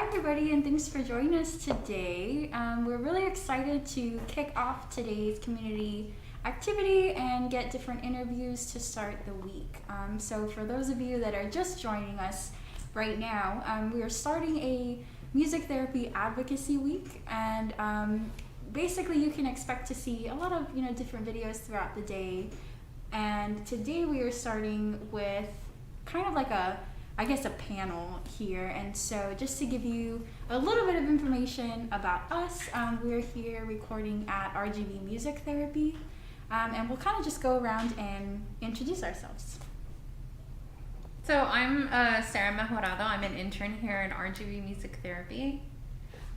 everybody, and thanks for joining us today. We're really excited to kick off today's community activity and get different interviews to start the week. So for those of you that are just joining us right now, we are starting a music therapy advocacy week, and basically you can expect to see a lot of different videos throughout the day. And today we are starting with kind of like a panel here. And so just to give you a little bit of information about us, we're here recording at RGV Music Therapy, and we'll kind of just go around and introduce ourselves. So I'm Sarah Mejorado. I'm an intern here at RGV Music Therapy.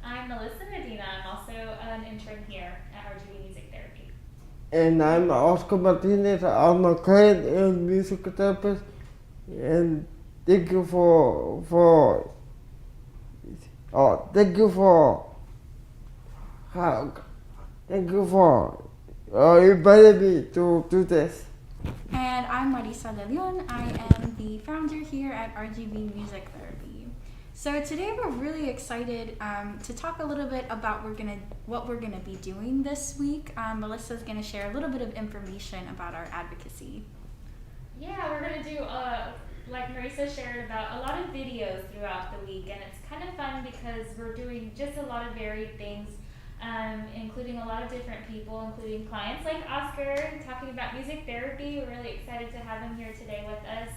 I'm Melissa Medina. I'm also an intern here at RGV Music Therapy. And I'm Oscar Martinez. I'm a client and music therapist. And thank you for inviting me to do this. And I'm Marisa De Leon. I am the founder here at RGV Music Therapy. So today we're really excited to talk a little bit about what we're gonna be doing this week. Melissa's gonna share a little bit of information about our advocacy. Yeah, we're going to do, like Marisa shared, about a lot of videos throughout the week, and it's kind of fun because we're doing just a lot of varied things, including a lot of different people, including clients like Oscar, talking about music therapy. We're really excited to have him here today with us.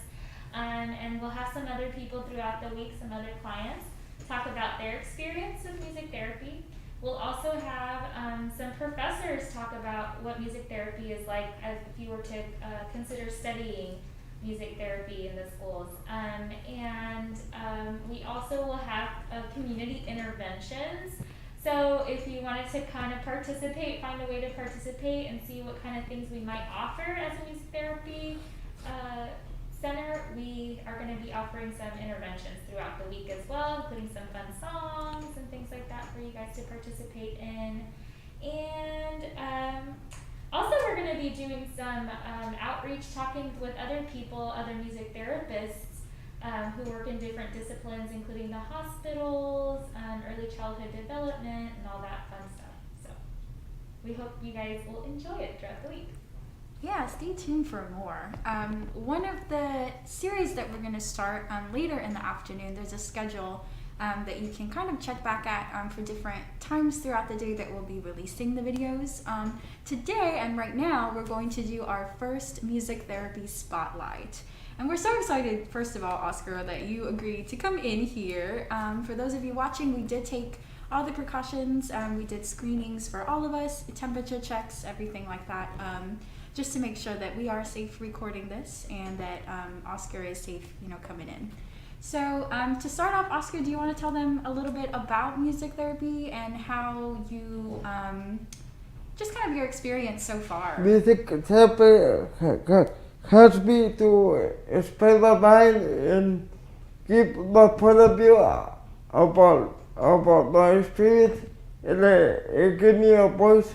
And we'll have some other people throughout the week, some other clients, talk about their experience with music therapy. We'll also have some professors talk about what music therapy is like as if you were to consider studying music therapy in the schools. We also will have community interventions. So if you wanted to kind of participate, find a way to participate and see what kind of things we might offer as a music therapy center, we are going to be offering some interventions throughout the week as well, including some fun songs and things like that for you guys to participate in. And also we're going to be doing some outreach, talking with other people, other music therapists who work in different disciplines, including the hospitals, early childhood development, and all that fun stuff. So we hope you guys will enjoy it throughout the week. Yeah, stay tuned for more. One of the series that we're going to start later in the afternoon, there's a schedule that you can kind of check back at for different times throughout the day that we'll be releasing the videos. Today and right now, we're going to do our first music therapy spotlight. And we're so excited, first of all, Oscar, that you agreed to come in here. For those of you watching, we did take all the precautions. We did screenings for all of us, temperature checks, everything like that. Just to make sure that we are safe recording this and that Oscar is safe, coming in. So to start off, Oscar, do you want to tell them a little bit about music therapy and how you, just kind of your experience so far? Music therapy helps me to expand my mind and give my point of view about my experience, and it gives me a voice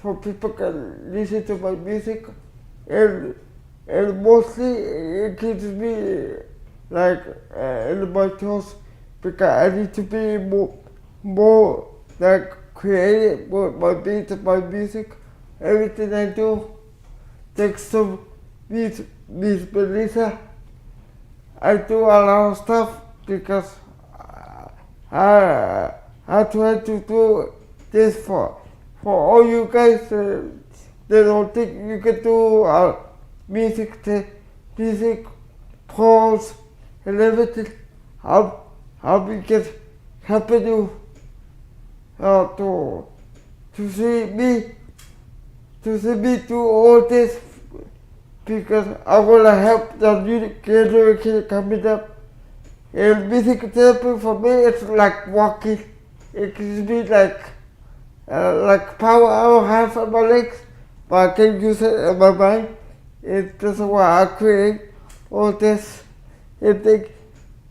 so people can listen to my music, and mostly it keeps me like in my toes because I need to be more like creative with my beats and my music. Everything I do, thanks to Miss Melissa, I do a lot of stuff because I try to do this for all you guys that don't think you can do music pros and everything. I'll be just helping you to see me do all this because I want to help the new generation coming up. And music therapy for me is like walking. It gives me like power I don't have on my legs, but I can use it in my mind. It's just why I create all this. And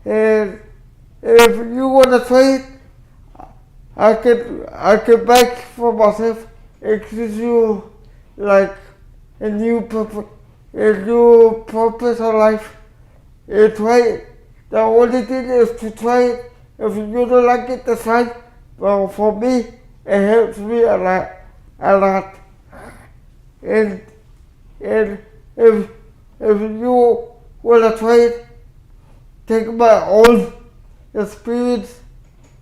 if you want to try it, I can back for myself. It gives you like a new purpose in life. And try it. The only thing is to try it if you don't like it, that's fine. Well, for me, it helps me a lot. And if you wanna try it, take my own experience.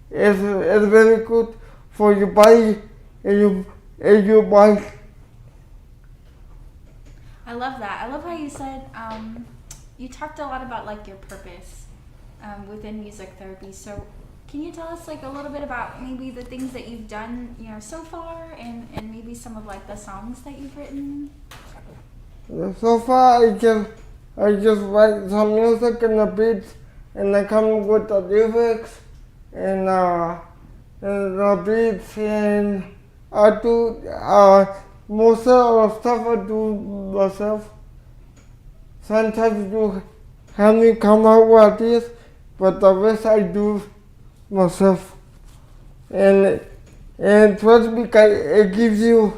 It's very good for your body and your mind. I love that. I love how you said you talked a lot about like your purpose within music therapy. So can you tell us like a little bit about maybe the things that you've done, you know, so far, and maybe some of like the songs that you've written? So far, I just write some music and the beats, and I come with the lyrics and the beats, and I do most of the stuff I do myself. Sometimes you have me come out with ideas, but the rest I do myself. And trust me, it gives you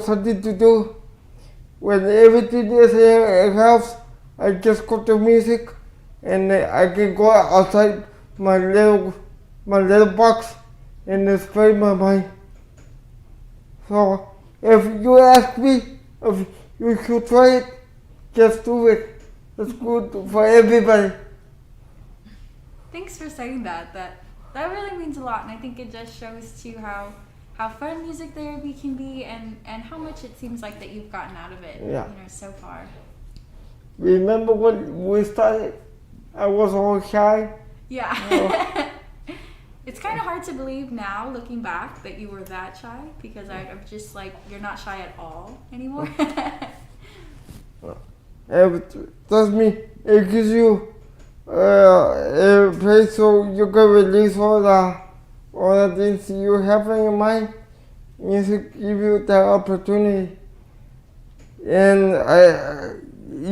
something to do. When everything is here in house, I just go to music, and I can go outside my little box and explain my mind. So if you ask me if you should try it, just do it. It's good for everybody. Thanks for saying that. That really means a lot, and I think it just shows too how fun music therapy can be, and how much it seems like that you've gotten out of it, Yeah. you know, so far. Remember when we started? I was all shy. Yeah. Oh. It's kind of hard to believe now, looking back, that you were that shy, because I'm just like, you're not shy at all anymore. Trust me, it gives you a place so you can release all the things you have in your mind. Music gives you that opportunity. And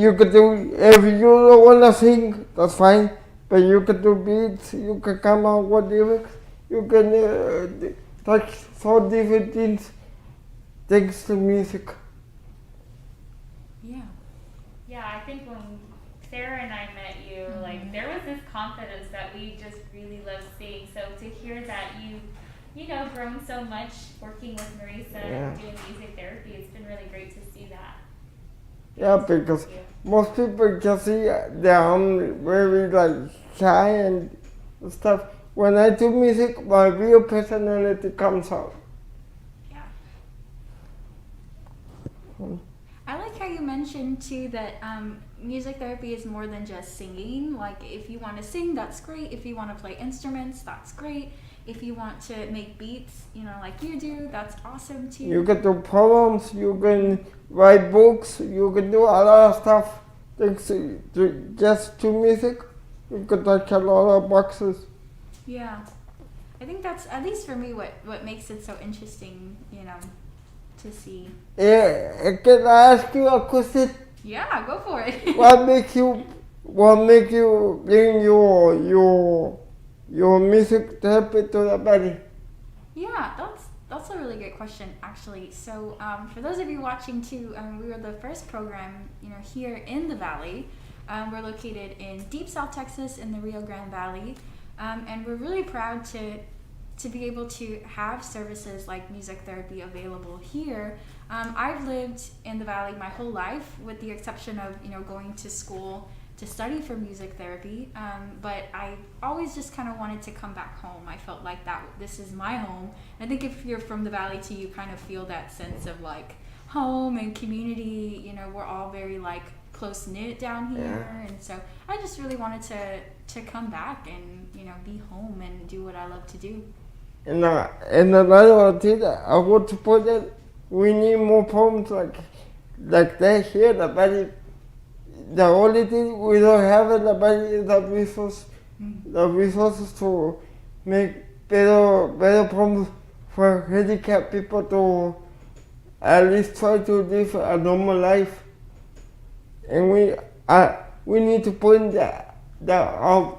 you could do, if you don't want to sing, that's fine. But you can do beats, you can come out with lyrics, you can touch so different things thanks to music. Yeah. Yeah, I think when Sarah and I met you, like there was this confidence that we just really love seeing. So to hear that you know, grown so much working with Marisa and doing music therapy, it's been really great to see that. Yeah, because most people can see that I'm very like shy and stuff. When I do music, my real personality comes out. Yeah. I like how you mentioned too that music therapy is more than just singing. Like if you want to sing, that's great. If you want to play instruments, that's great. If you want to make beats, you know, like you do, that's awesome too. You can do poems, you can write books, you can do a lot of stuff. Thanks to just to music, you can touch a lot of boxes. Yeah. I think that's, at least for me, what makes it so interesting, you know, to see. Yeah, can I ask you a question? Yeah, go for it. What make you bring your music therapy to the body? Yeah, that's a really great question, actually. So for those of you watching too, we were the first program, you know, here in the Valley. We're located in Deep South Texas in the Rio Grande Valley, and we're really proud to be able to have services like music therapy available here. I've lived in the Valley my whole life, with the exception of, you know, going to school to study for music therapy, but I always just kind of wanted to come back home. I felt like that this is my home. I think if you're from the Valley too, you kind of feel that sense of like home and community. You know, we're all very like close knit down here, and so I just really wanted to come back and, you know, be home and do what I love to do. And another thing I want to put that we need more poems like that here in the Valley. The only thing we don't have in the Valley is the resources to make better poems for handicapped people to at least try to live a normal life. And we need to put in that out.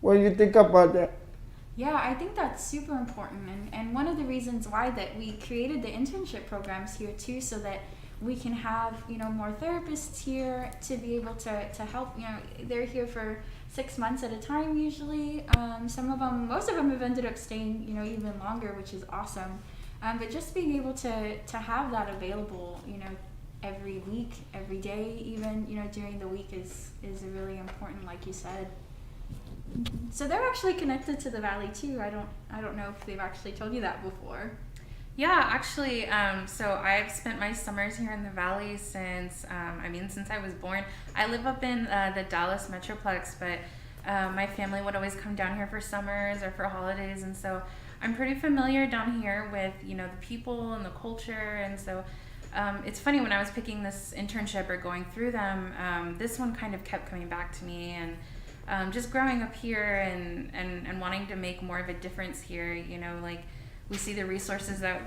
What do you think about that? Yeah, I think that's super important, and one of the reasons why that we created the internship programs here too, so that we can have, more therapists here to be able to help. They're here for 6 months at a time usually. Most of them have ended up staying, even longer, which is awesome. But just being able to have that available, every week, every day, even, during the week is really important, like you said. So they're actually connected to the Valley too. I don't know if they've actually told you that before. Yeah, actually, so I've spent my summers here in the Valley since I was born. I live up in the Dallas Metroplex, but my family would always come down here for summers or for holidays, and so I'm pretty familiar down here with, the people and the culture, and so it's funny, when I was picking this internship or going through them, this one kind of kept coming back to me, and just growing up here and wanting to make more of a difference here, like we see the resources that,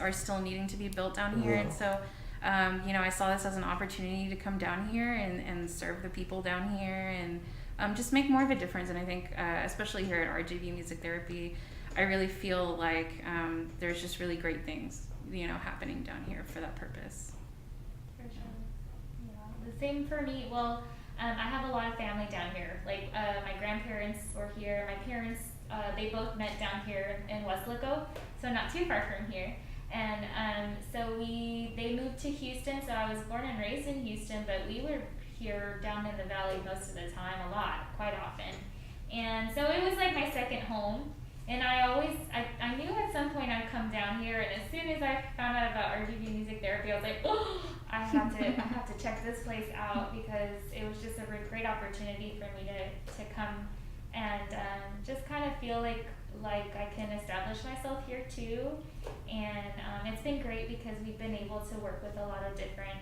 are still needing to be built down here. And so, I saw this as an opportunity to come down here and serve the people down here and just make more of a difference. And I think, especially here at RJV Music Therapy, I really feel like there's just really great things, happening down here for that purpose. For sure. Yeah. The same for me. Well, I have a lot of family down here. Like my grandparents were here. My parents, they both met down here in Weslaco, so not too far from here. And so they moved to Houston. So I was born and raised in Houston, but we were here down in the Valley most of the time, quite often. And so it was like my second home. And I knew at some point I'd come down here, and as soon as I found out about RGV Music Therapy, I was like, oh, I have to check this place out, because it was just a great opportunity for me to come and just kind of feel like I can establish myself here too. And it's been great because we've been able to work with a lot of different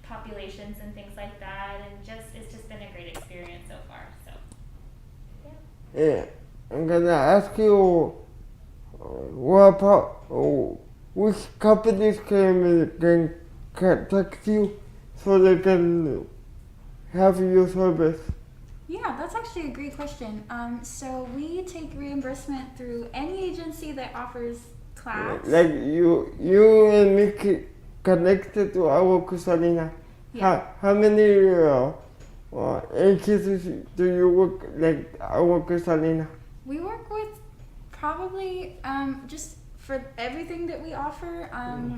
populations and things like that, and it's just been a great experience so far. So Yeah. I'm gonna ask you, which companies can contact you so they can have your service? Yeah, that's actually a great question. So we take reimbursement through any agency that offers class. Like you and me connected to our Kusalina. Yeah. How many agencies do you work like our Kusalina? We work with probably, just for everything that we offer,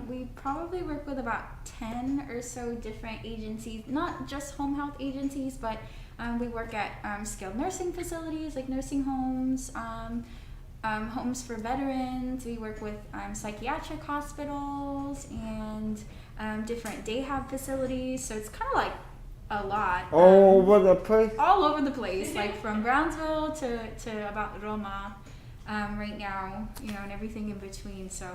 we probably work with about 10 or so different agencies, not just home health agencies, but we work at skilled nursing facilities like nursing homes, homes for veterans. We work with psychiatric hospitals and different day hab facilities. So it's kind of like a lot. All over the place? All over the place, like from Brownsville to about Roma right now, and everything in between. So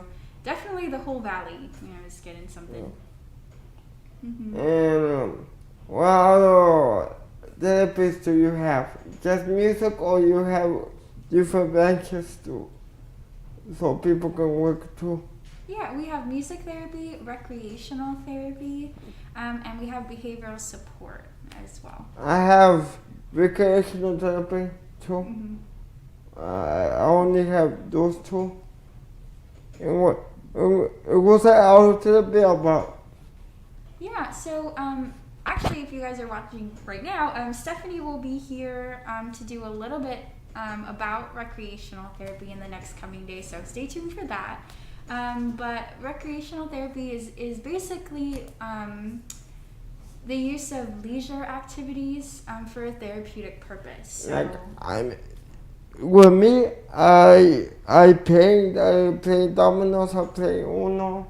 definitely the whole valley, is getting something. Mm-hmm. And what other therapists do you have? Just music, or you have different branches too, so people can work too? Yeah, we have music therapy, recreational therapy, and we have behavioral support as well. I have recreational therapy too. Mm-hmm. I only have those two. And what was that our therapy about? Yeah, so actually, if you guys are watching right now, Stephanie will be here to do a little bit about recreational therapy in the next coming days, so stay tuned for that. But recreational therapy is basically the use of leisure activities for a therapeutic purpose. So, with me, I play dominoes, I play Uno,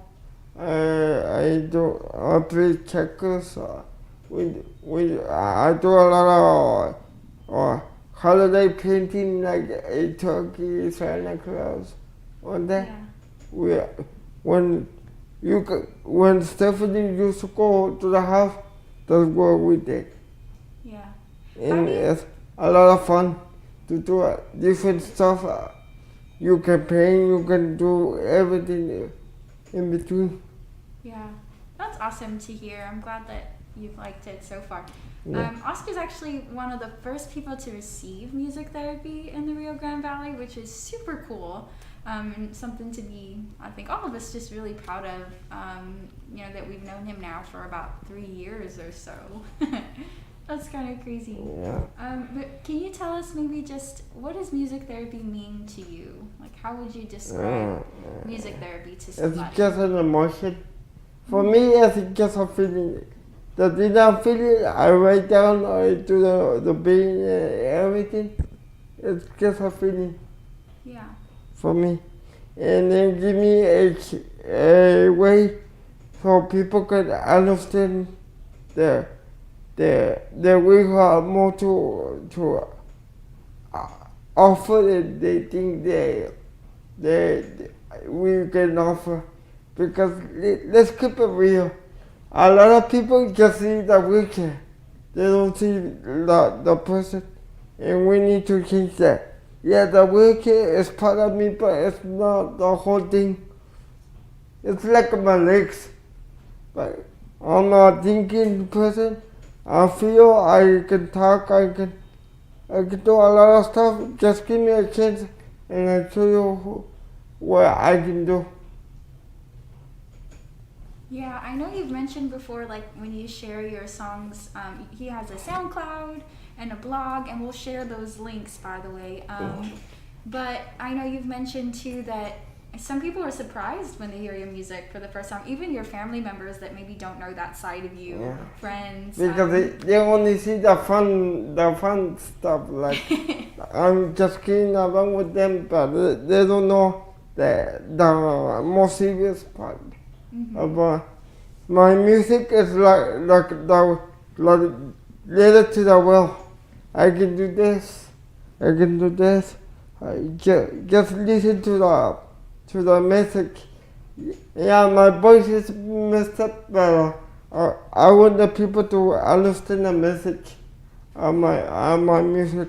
I play checkers. I do a lot of holiday painting, like a turkey, Santa Claus, all that. yeah. When Stephanie used to go to the house, that's what we did. Yeah. And it's a lot of fun to do different stuff. You can paint, you can do everything in between. Yeah, that's awesome to hear. I'm glad that you've liked it so far. Yeah. Oscar's actually one of the first people to receive music therapy in the Rio Grande Valley, which is super cool. And something to be, I think, all of us just really proud of. That we've known him now for about 3 years or so. That's kind of crazy. Yeah. But can you tell us maybe just what does music therapy mean to you? Like, how would you describe music therapy to somebody? It's just an emotion. For me, it's just a feeling. The thing I'm feeling, I write down, I do the beat and everything. It's just a feeling Yeah. for me. And then give me a way so people can understand the we have more to offer that they think they we can offer. Because let's keep it real. A lot of people just see the wheelchair. They don't see the person. And we need to change that. Yeah, the wheelchair is part of me, but it's not the whole thing. It's like my legs. But I'm a thinking person. I feel I can talk, I can do a lot of stuff. Just give me a chance and I'll show you what I can do. Yeah, I know you've mentioned before, like when you share your songs, he has a SoundCloud and a blog, and we'll share those links, by the way. But I know you've mentioned too that some people are surprised when they hear your music for the first time, even your family members that maybe don't know that side of you, Yeah. friends. Because they only see the fun stuff. Like I'm just kidding around with them, but they don't know the more serious part. But my music is like letter to the world. I can do this. I can do this. I just listen to the message. Yeah, my voice is messed up, but I want the people to understand the message of my music.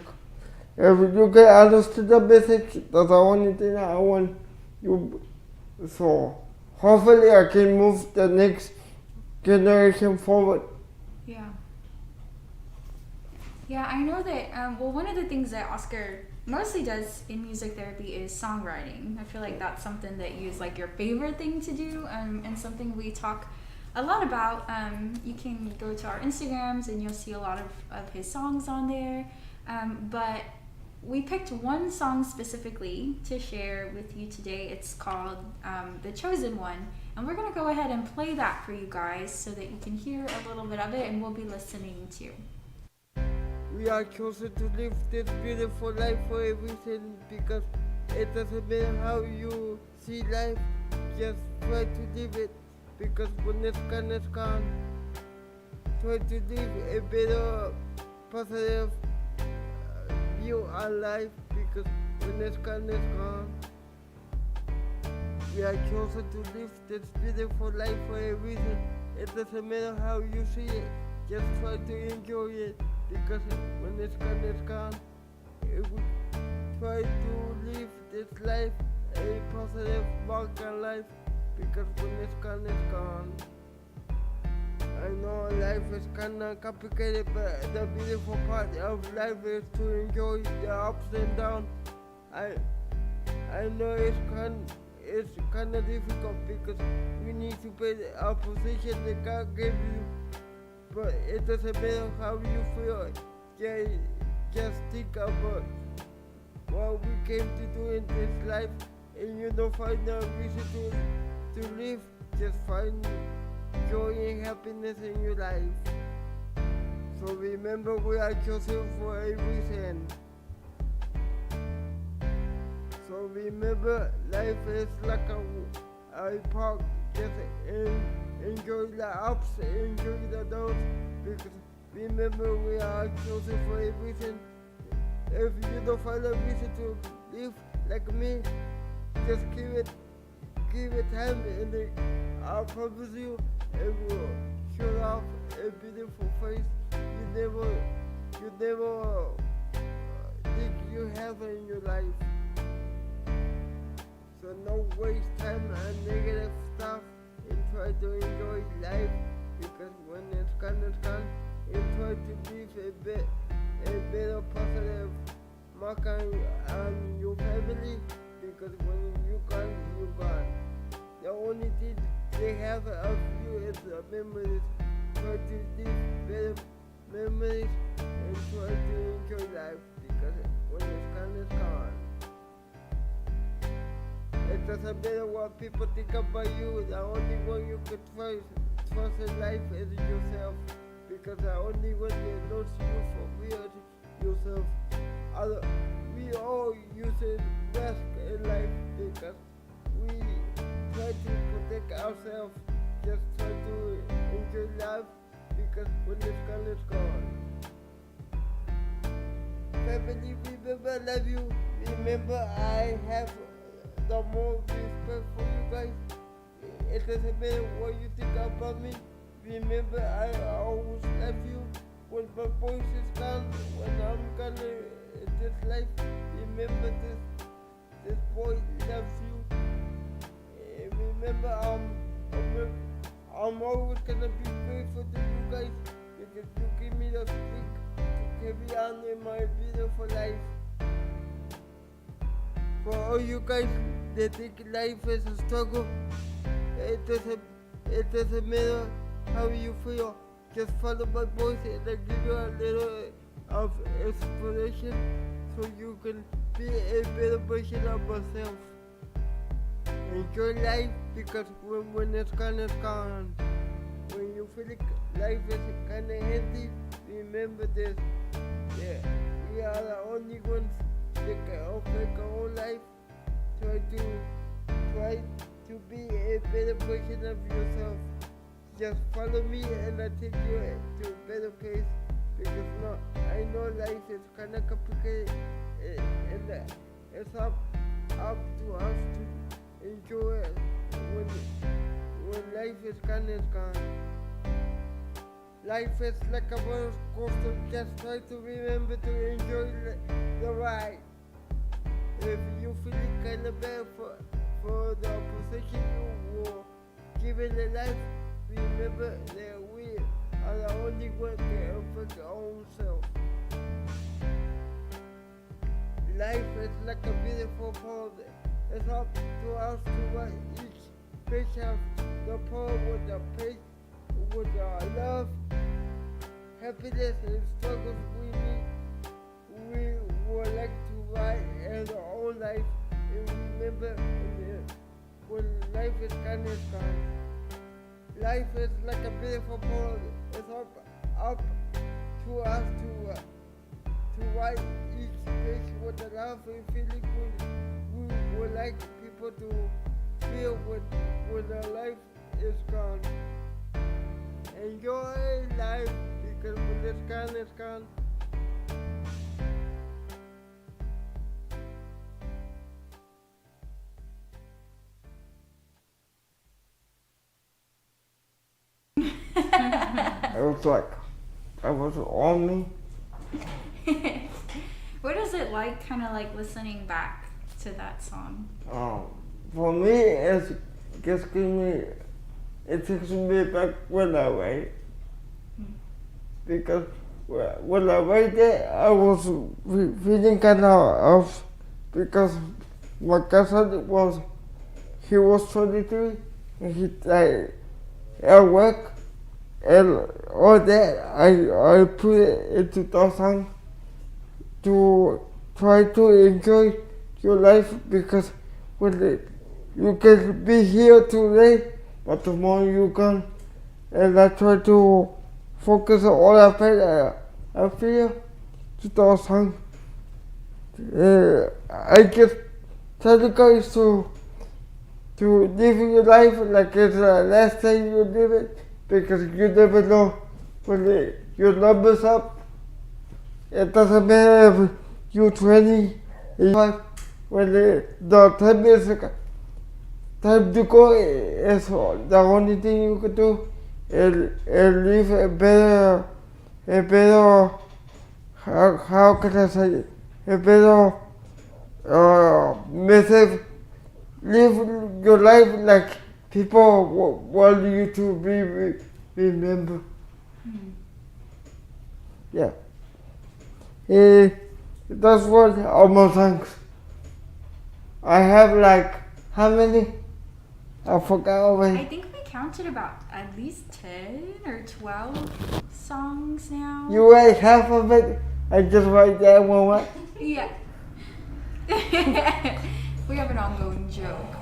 If you can understand the message, that's the only thing I want you. So hopefully I can move the next generation forward. Yeah. Yeah, I know that, one of the things that Oscar mostly does in music therapy is songwriting. I feel like that's something that is like your favorite thing to do, and something we talk a lot about. You can go to our Instagrams and you'll see a lot of his songs on there. But we picked one song specifically to share with you today. It's called The Chosen One. And we're going to go ahead and play that for you guys so that you can hear a little bit of it, and we'll be listening too. We are chosen to live this beautiful life for a reason, because it doesn't matter how you see life, just try to live it, because when it's gone, try to live a better, positive view on life, because when it's gone. We are chosen to live this beautiful life for a reason. It doesn't matter how you see it, just try to enjoy it, because when it's gone. Try to live this life a positive mark on life, because when it's gone. I know life is kinda complicated, but the beautiful part of life is to enjoy the ups and downs. I know it's kinda difficult, because you need to pay a position that God gave you, but it doesn't matter how you feel. Just think about what we came to do in this life, and you don't find a reason to live. Just find joy and happiness in your life. So remember, we are chosen for a reason. So remember, life is like a park. Just enjoy the ups, enjoy the downs, because remember, we are chosen for a reason. If you don't find a reason to live like me, just give it time, and I promise you, it will show off a beautiful face you never think you have in your life. So no waste time on negative stuff, and try to enjoy life, because when it's gone, and try to live a better positive mark on your family, because when you gone, you gone. The only thing they have of you is the memories. Try to live better memories and try to enjoy life because when it's gone, it's gone. It doesn't matter what people think about you. The only one you can trust in life is yourself. Because the only one that knows you for real is yourself. We all use a mask in life because we try to protect ourselves. Just try to enjoy life because when it's gone. Family, remember I love you. Remember I have the more respect for you guys. It doesn't matter what you think about me. Remember I always love you. When my voice is gone, when I'm gonna this life, remember this boy loves you. Remember I'm always gonna be grateful to you guys because you give me the strength to carry on in my beautiful life. For all you guys that think life is a struggle, it doesn't matter how you feel. Just follow my voice and I give you a little of inspiration so you can be a better version of myself. Enjoy life because when it's gone, it's gone. When you feel like life is kind of heavy, remember this. Yeah, we are the only ones that can affect our own life. Try to be a better version of yourself. Just follow me and I'll take you to a better place because I know life is kind of complicated and it's up to us to enjoy it. When life is gone, it's gone. Life is like a roller coaster. Just try to remember to enjoy the ride. If you feel kind of bad for the position you were given in life, remember that we are the only one that can affect our own self. Life is like a beautiful poem. It's up to us to write each page of the poem with the page, with our love, happiness, and struggles we need. We would like to write in our own life and remember when life is gone, it's gone. Life is like a beautiful poem. It's up to us to write each page with the love and feeling we would like people to feel when their life is gone. Enjoy life because when it's gone, it's gone. I was on me. What is it like, kind of like listening back to that song? For me, it takes me back when I write. Because when I write it, I was feeling kind of off because my cousin he was 23 and he died at work. And all that, I put it into the song to try to enjoy your life because you can be here today, but tomorrow you're gone. And I try to focus on all I feel to the song. I just tell you guys to live your life like it's the last time you live it. Because you never know when your number's up. It doesn't matter if you're 20, when the time to go is the only thing you can do and live a better, how can I say it, a better method. Live your life like people want you to be remember. Yeah. That's what all my songs I have like how many? I forgot I already. think we counted about at least 10 or 12 songs now. You write half of it. I just write that one. Right? Yeah. We have an ongoing joke.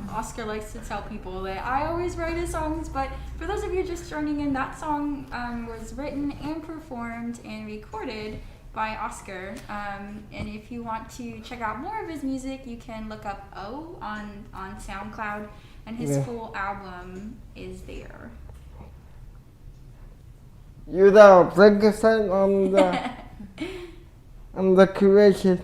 Oscar likes to tell people that I always write his songs, but for those of you just joining in, that song was written and performed and recorded by Oscar. And if you want to check out more of his music, you can look up O on SoundCloud, and his Yeah. full album is there. You the Frankenstein on the creation.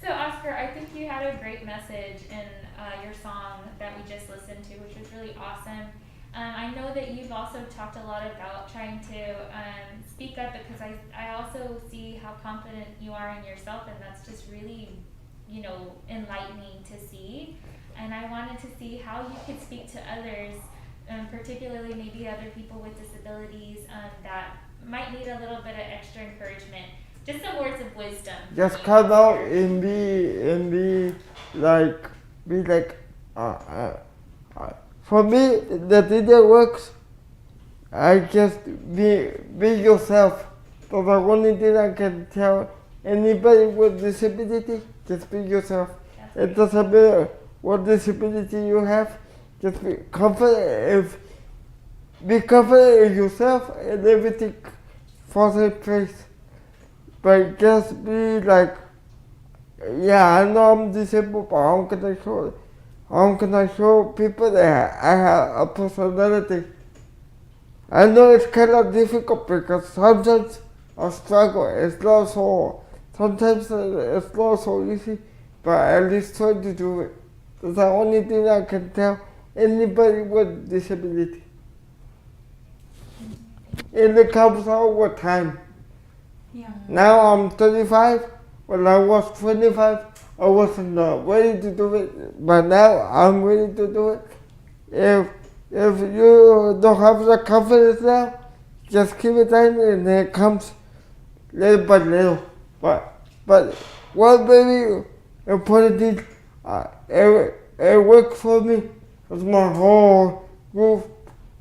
So Oscar, I think you had a great message in your song that we just listened to, which was really awesome. I know that you've also talked a lot about trying to speak up, because I also see how confident you are in yourself, and that's just really, enlightening to see. And I wanted to see how you could speak to others, particularly maybe other people with disabilities that might need a little bit of extra encouragement. Just some words of wisdom. Just come out and be like for me the thing that works, I just be yourself. So the only thing I can tell anybody with disability, just be yourself. It doesn't matter what disability you have, just be confident in yourself, and everything falls in place. But just be like, yeah, I know I'm disabled, but how can I show people that I have a personality? I know it's kind of difficult because sometimes I struggle. Sometimes it's not so easy, but at least try to do it. That's the only thing I can tell anybody with disability. And it comes out with time. Yeah. Now I'm 35. When I was 25, I wasn't ready to do it, but now I'm ready to do it. If you don't have the confidence now, just keep it time, and it comes little by little. But one very important thing, it worked for me. Was my whole group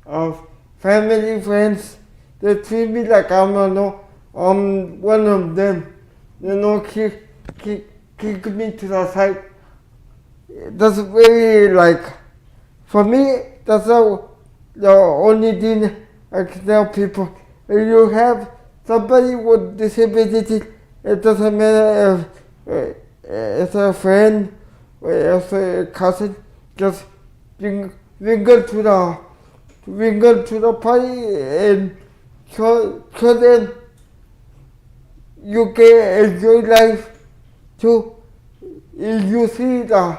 of family friends. They treat me like I'm one of them. Kick me to the side. That's very for me, that's the only thing I can tell people. If you have somebody with disability, it doesn't matter if it's a friend or it's a cousin, just bring her to the party and show them you can enjoy life too. If you see the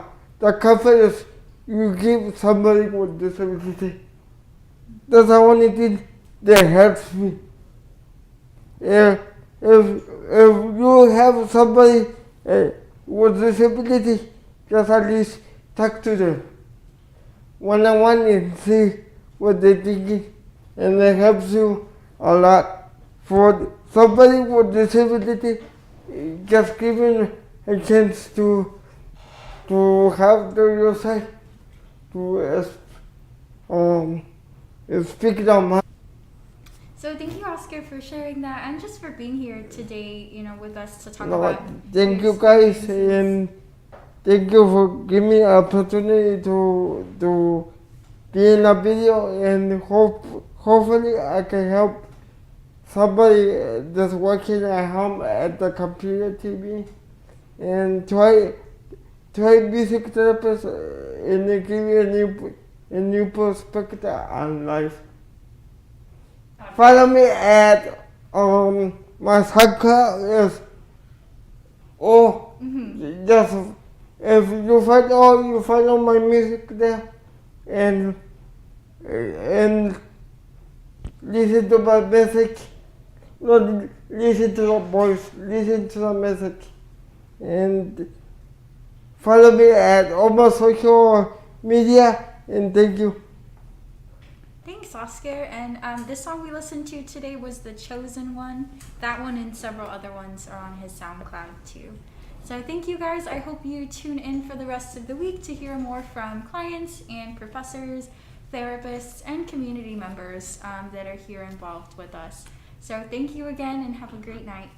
confidence you give somebody with disability, that's the only thing that helps me. If you have somebody with disability, just at least talk to them one-on-one and see what they're thinking, and it helps you a lot. For somebody with disability, just giving a chance to have your side, to speak their mind. So thank you, Oscar, for sharing that, and just for being here today, with us to talk No, about. thank your you guys, experiences. and thank you for giving me an opportunity to be in a video, and hopefully I can help somebody that's working at home at the computer TV, and try music therapist, and they give you a new perspective on life. Follow me at my SoundCloud is just if you find all my music there, and listen to my message. Not listen to the voice, listen to the message, and follow me at all my social media, and thank you. Thanks, Oscar. And this song we listened to today was The Chosen One. That one and several other ones are on his SoundCloud too. So thank you guys. I hope you tune in for the rest of the week to hear more from clients and professors, therapists, and community members that are here involved with us. So thank you again and have a great night.